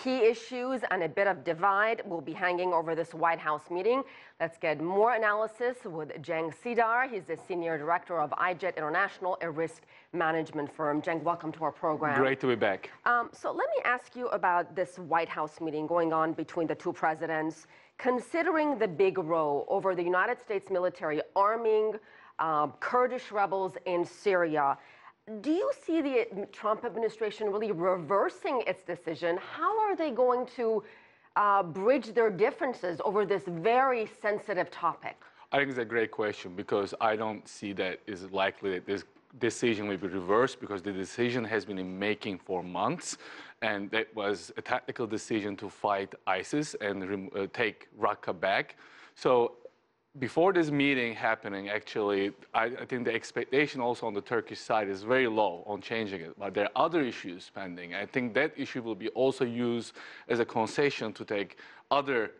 key issues and a bit of divide will be hanging over this White House meeting. Let's get more analysis with Cenk Sidar. He's the Senior Director of iJet International, a risk management firm. Cenk, welcome to our program. Great to be back. So let me ask you about this White House meeting going on between the two presidents. Considering the big row over the United States military arming Kurdish rebels in Syria, do you see the Trump administration really reversing its decision? How are they going to bridge their differences over this very sensitive topic? I think it's a great question because I don't see that it's likely that this decision will be reversed because the decision has been in making for months, and that was a tactical decision to fight ISIS and take Raqqa back. So before this meeting happening, actually, I think the expectation also on the Turkish side is very low on changing it. But there are other issues pending. I think that issue will be also used as a concession to take other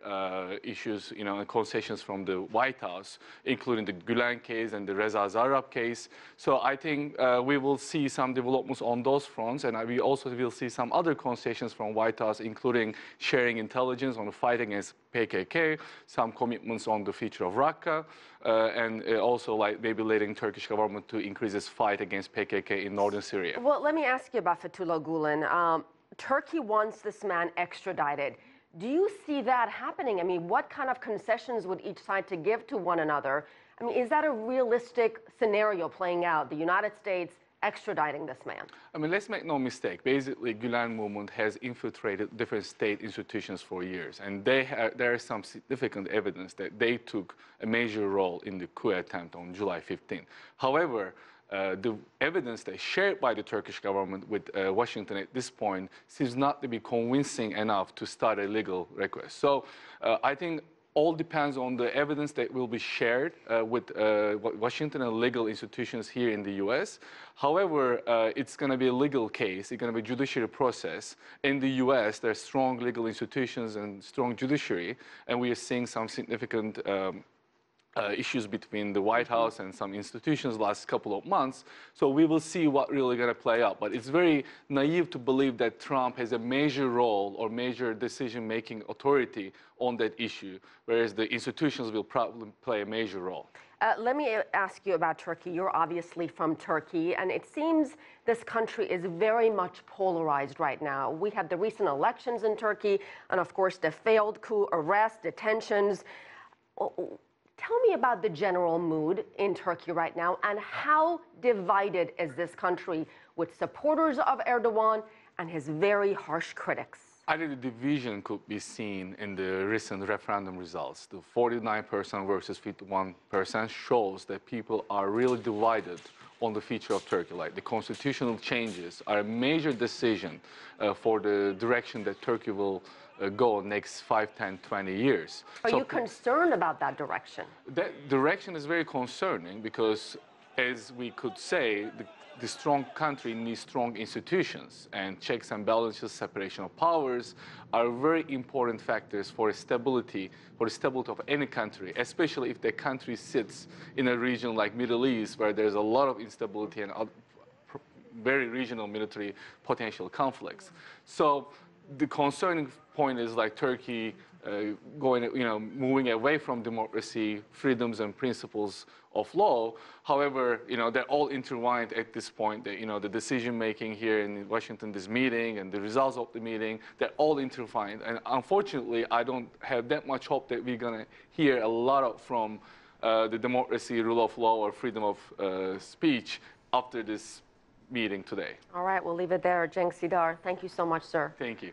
issues, concessions from the White House, including the Gulen case and the Reza Zarrab case. So I think we will see some developments on those fronts, and we also will see some other concessions from White House, including sharing intelligence on the fight against PKK, some commitments on the future of Raqqa, and also like maybe letting Turkish government to increase its fight against PKK in northern Syria. Well, let me ask you about Fethullah Gulen. Turkey wants this man extradited. Do you see that happening? I mean, what kind of concessions would each side to give to one another? I mean, is that a realistic scenario playing out, the United States extraditing this man? I mean, let's make no mistake. Basically, Gulen movement has infiltrated different state institutions for years, and there is some significant evidence that they took a major role in the coup attempt on July 15. However, the evidence that's shared by the Turkish government with Washington at this point seems not to be convincing enough to start a legal request. So I think all depends on the evidence that will be shared with Washington and legal institutions here in the U.S. However, it's going to be a legal case. It's going to be a judiciary process. In the U.S., there are strong legal institutions and strong judiciary, and we are seeing some significant issues between the White House and some institutions last couple of months. So we will see what really going to play out. But it's very naive to believe that Trump has a major role or major decision-making authority on that issue, whereas the institutions will probably play a major role. Let me ask you about Turkey. You're obviously from Turkey, and it seems this country is very much polarized right now. We had the recent elections in Turkey, and of course the failed coup, arrests, detentions. Tell me about the general mood in Turkey right now, and how divided is this country with supporters of Erdogan and his very harsh critics? I think the division could be seen in the recent referendum results. The 49% versus 51% shows that people are really divided on the future of Turkey. Like the constitutional changes are a major decision for the direction that Turkey will go next 5, 10, 20 years. Are you concerned about that direction? That direction is very concerning because, as we could say, the strong country needs strong institutions, and checks and balances, separation of powers are very important factors for stability, of any country, especially if the country sits in a region like Middle East where there's a lot of instability and very regional military potential conflicts. So the concerning point is like Turkey moving away from democracy, freedoms, and principles of law. However, they're all intertwined at this point. The decision-making here in Washington, this meeting, and the results of the meeting, they're all intertwined. And unfortunately, I don't have that much hope that we're going to hear a lot from the democracy, rule of law, or freedom of speech after this meeting today. All right, we'll leave it there. Cenk Sidar, thank you so much, sir. Thank you.